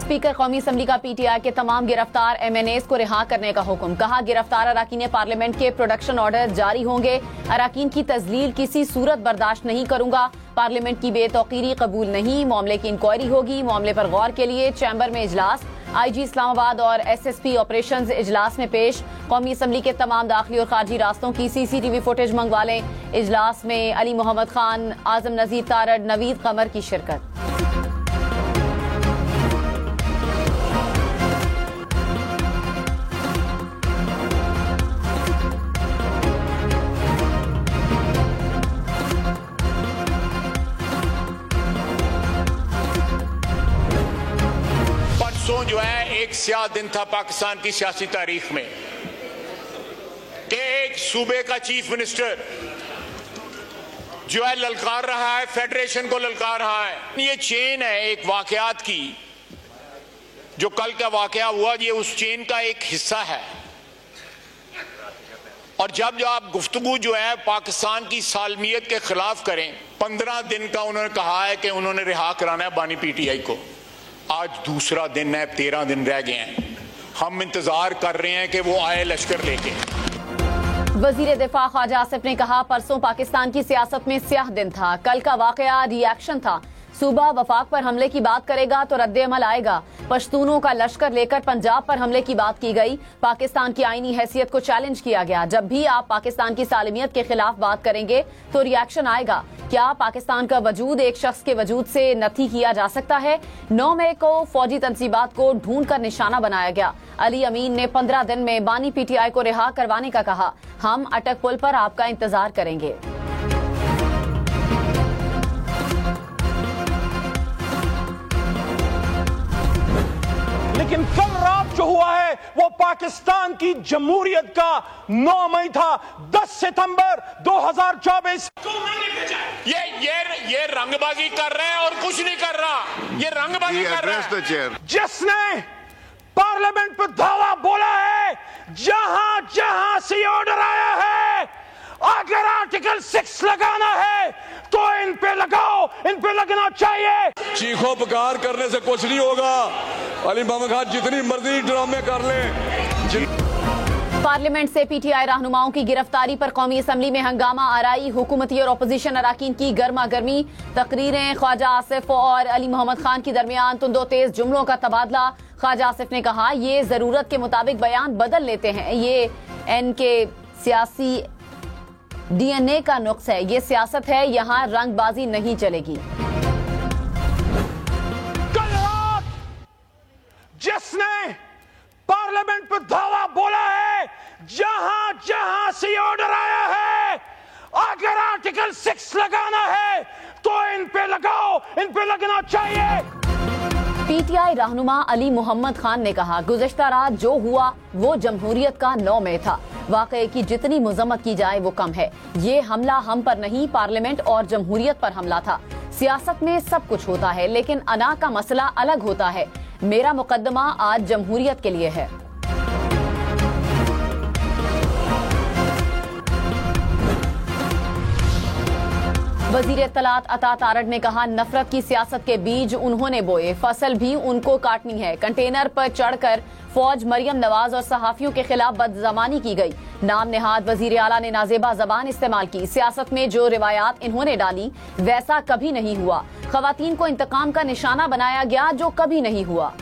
Speaker कौमी assembly का PTI के तमाम गिरफ्तार एमएनएस को रिहा करने का हुक्म। कहा, गिरफ्तार अराकीन पार्लियामेंट के प्रोडक्शन ऑर्डर जारी होंगे। अराकीन की तजलील किसी सूरत बर्दाश्त नहीं करूंगा। पार्लियामेंट की बेतौकीरी कबूल नहीं। मामले की इंक्वायरी होगी। मामले पर गौर के लिए चैम्बर में इजलास। आईजी इस्लामाबाद और एसएसपी ऑपरेशंस इजलास में पेश। कौमी असम्बली के तमाम दाखिली और खारजी रास्तों की सीसीटीवी फुटेज मंगवा लें। इजलास में अली मोहम्मद खान, आजम नजीर तारड़, नवीद कमर की शिरकत। जो है एक स्याह दिन था पाकिस्तान की सियासी तारीख में कि एक सूबे का चीफ मिनिस्टर जो है ललकार रहा है, फेडरेशन को ललकार रहा है। ये चेन है एक वाकयात की, जो कल का वाकया हुआ, ये उस चेन का एक हिस्सा है। और जब आप गुफ्तगू जो है पाकिस्तान की सालमियत के खिलाफ करें, 15 दिन का उन्होंने कहा है कि उन्होंने रिहा कराना है बानी पीटीआई को। आज दूसरा दिन है, 13 दिन रह गए हैं। हम इंतजार कर रहे हैं कि वो आए लश्कर लेके। वजीर दिफा ख्वाजा आसिफ ने कहा, परसों पाकिस्तान की सियासत में स्याह दिन था। कल का वाकया रिएक्शन था। सूबा वफाक पर हमले की बात करेगा तो रद्द-ए-अमल आएगा। पश्तूनों का लश्कर लेकर पंजाब पर हमले की बात की गई। पाकिस्तान की आईनी हैसियत को चैलेंज किया गया। जब भी आप पाकिस्तान की सालमियत के खिलाफ बात करेंगे तो रिएक्शन आएगा। क्या पाकिस्तान का वजूद एक शख्स के वजूद से नफी किया जा सकता है? 9 मई को फौजी तंसीबात को ढूंढ कर निशाना बनाया गया। अली अमीन ने 15 दिन में बानी पीटीआई को रिहा करवाने का कहा। हम अटक पुल पर आपका इंतजार करेंगे। लेकिन कल रात जो हुआ है वो पाकिस्तान की जमहूरियत का 9 मई था। 10 सितंबर 2024 ये रंगबाजी कर रहे हैं और कुछ नहीं कर रहा। ये रंगबाजी कर रहा है। जिसने पार्लियामेंट पर धावा बोला है, जहां जहां से ऑर्डर आया है, अगर आर्टिकल 6 लगाना है तो इन पे लगाओ, इन पे लगना चाहिए। चीखो पुकार करने से कुछ नहीं होगा। अली मोहम्मद खान जितनी मर्जी ड्रामे कर ले। पार्लियामेंट से पीटीआई रहनुमाओं की गिरफ्तारी पर कौमी असम्बली में हंगामा आराई। हुकूमती और अपोजिशन अराकीन की गर्मा गर्मी। तकरीरें। ख्वाजा आसिफ और अली मोहम्मद खान के दरमियान तुंदो तेज जुमलों का तबादला। ख्वाजा आसिफ ने कहा, ये जरूरत के मुताबिक बयान बदल लेते हैं। ये इनके सियासी डीएनए का नुक्स है। ये सियासत है, यहाँ रंगबाजी नहीं चलेगी। कल रात जिसने पार्लियामेंट पर धावा बोला है, जहां जहां से ऑर्डर आया है, अगर आर्टिकल 6 लगाना है तो इन पे लगाओ, इन पे लगना चाहिए। पीटीआई रहनुमा अली मोहम्मद खान ने कहा, गुज़श्ता रात जो हुआ वो जमहूरियत का 9 मई था। वाकये की जितनी मजम्मत की जाए वो कम है। ये हमला हम पर नहीं, पार्लियामेंट और जमहूरियत पर हमला था। सियासत में सब कुछ होता है, लेकिन अना का मसला अलग होता है। मेरा मुकद्दमा आज जमहूरियत के लिए है। वजीर इत्तलात अता तारड़ ने कहा, नफरत की सियासत के बीज उन्होंने बोए, फसल भी उनको काटनी है। कंटेनर पर चढ़कर फौज, मरियम नवाज और सहाफियों के खिलाफ बदजमानी की गई। नाम नेहाद वजीर आला ने नाजेबा जबान इस्तेमाल की। सियासत में जो रिवायात इन्होंने डाली वैसा कभी नहीं हुआ। खवातीन को इंतकाम का निशाना बनाया गया, जो कभी नहीं हुआ।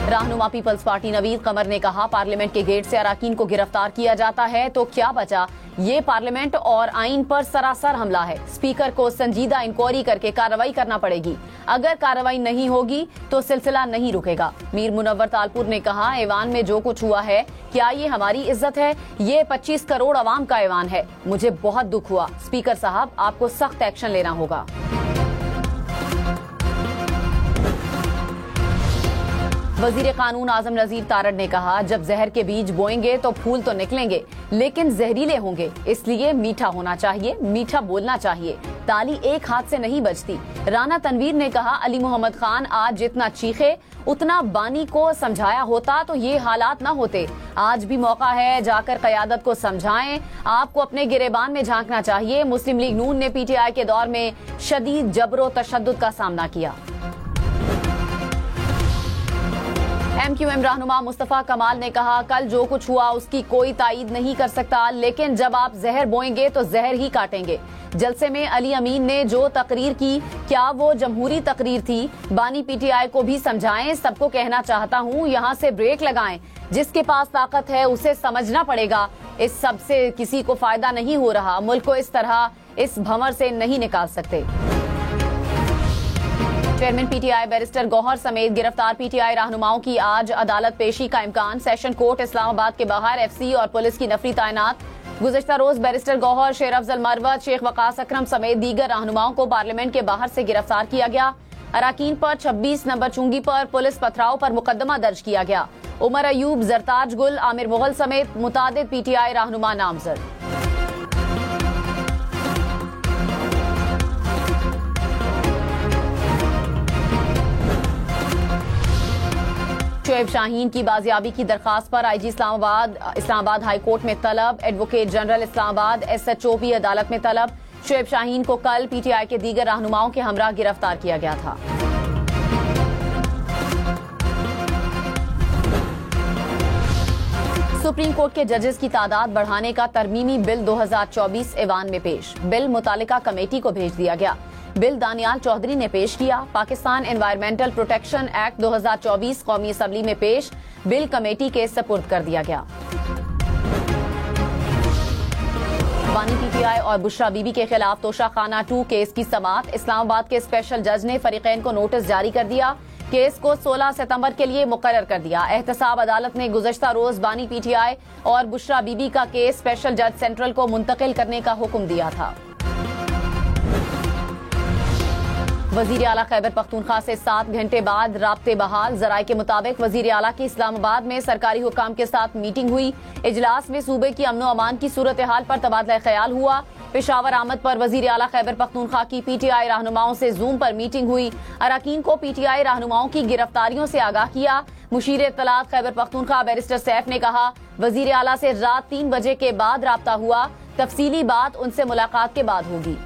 रहनुमा पीपल्स पार्टी नवीद कमर ने कहा, पार्लियामेंट के गेट से अराकीन को गिरफ्तार किया जाता है तो क्या बचा। ये पार्लियामेंट और आइन पर सरासर हमला है। स्पीकर को संजीदा इंक्वायरी करके कार्रवाई करना पड़ेगी। अगर कार्रवाई नहीं होगी तो सिलसिला नहीं रुकेगा। मीर मुनव्वर तालपुर ने कहा, ऐवान में जो कुछ हुआ है, क्या ये हमारी इज्जत है? ये 25 करोड़ अवाम का ऐवान है। मुझे बहुत दुख हुआ। स्पीकर साहब, आपको सख्त एक्शन लेना होगा। वजीर कानून आजम नजीर तारड़ ने कहा, जब जहर के बीज बोएंगे तो फूल तो निकलेंगे, लेकिन जहरीले होंगे, इसलिए मीठा होना चाहिए, मीठा बोलना चाहिए। ताली एक हाथ से नहीं बजती। राना तनवीर ने कहा, अली मोहम्मद खान आज जितना चीखे उतना बानी को समझाया होता तो ये हालात ना होते। आज भी मौका है, जाकर क़यादत को समझाएं। आपको अपने गिरेबान में झांकना चाहिए। मुस्लिम लीग नून ने पीटीआई के दौर में शदीद जबरो तशद्दुद का सामना किया। MQM रहनुमा मुस्तफा कमाल ने कहा, कल जो कुछ हुआ उसकी कोई तायीद नहीं कर सकता, लेकिन जब आप जहर बोएंगे तो जहर ही काटेंगे। जलसे में अली अमीन ने जो तकरीर की, क्या वो जमहूरी तकरीर थी? बानी पीटीआई को भी समझाएं। सबको कहना चाहता हूं, यहां से ब्रेक लगाएं। जिसके पास ताकत है उसे समझना पड़ेगा। इस सब से किसी को फायदा नहीं हो रहा। मुल्क को इस तरह इस भंवर से नहीं निकाल सकते। चेयरमैन पीटीआई बैरिस्टर गौहर समेत गिरफ्तार पीटीआई रहनुमाओं की आज अदालत पेशी का इम्कान। सेशन कोर्ट इस्लामाबाद के बाहर एफसी और पुलिस की नफरी तैनात। गुज़िश्ता रोज बैरिस्टर गौहर, शेर अफजल मरवत, शेख वकास अकरम समेत दीगर रहनुमाओं को पार्लियामेंट के बाहर से गिरफ्तार किया गया। अराकीन पर 26 नंबर चुंगी पर पुलिस पथराव पर मुकदमा दर्ज किया गया। उमर अयूब, जरताज गुल, आमिर मुगल समेत मुतादिद पीटीआई रहनुमा नामजद। शोएब शाहीन की बाजियाबी की दरखास्त पर आईजी इस्लामाबाद हाई कोर्ट में तलब। एडवोकेट जनरल इस्लामाबाद SHO भी अदालत में तलब। शोएब शाहीन को कल पीटीआई के दीगर रहनुमाओं के हमरा गिरफ्तार किया गया था। सुप्रीम कोर्ट के जजेस की तादाद बढ़ाने का तरमीमी बिल 2024 ऐवान में पेश। बिल मुतालिका कमेटी को भेज दिया गया। बिल दानियाल चौधरी ने पेश किया। पाकिस्तान एनवायरमेंटल प्रोटेक्शन एक्ट 2024 कौमी असम्बली में पेश। बिल कमेटी के सपुर्द कर दिया गया। बानी पीटीआई और बुशरा बीबी के खिलाफ तोशाखाना 2 केस की समाअत। इस्लामाबाद के स्पेशल जज ने फरीकैन को नोटिस जारी कर दिया। केस को 16 सितंबर के लिए मुकर्रर कर दिया। एहतसाब अदालत ने गुज़श्ता रोज बानी पीटीआई और बुशरा बीबी का केस स्पेशल जज सेंट्रल को मुंतकिल करने का हुक्म दिया था। वजीर आला खैबर पख्तूनख्वा से 7 घंटे बाद राब्ते बहाल। जराये के मुताबिक वजीर आला की इस्लामाबाद में सरकारी हुकाम के साथ मीटिंग हुई। इजलास में सूबे की अमनो अमान की सूरत हाल पर तबादला ख्याल हुआ। पेशावर आमद पर वजीर आला खैबर पख्तूनख्वा की पीटीआई रहनुमाओं से जूम पर मीटिंग हुई। अराकीन को पीटीआई रहनुमाओं की गिरफ्तारियों से आगाह किया। मुशीर इत्तलात खैबर पख्तूनख्वा बैरिस्टर सैफ ने कहा, वजीर आला से रात 3 बजे के बाद राब्ता हुआ। तफसीली बात उनसे मुलाकात के बाद होगी।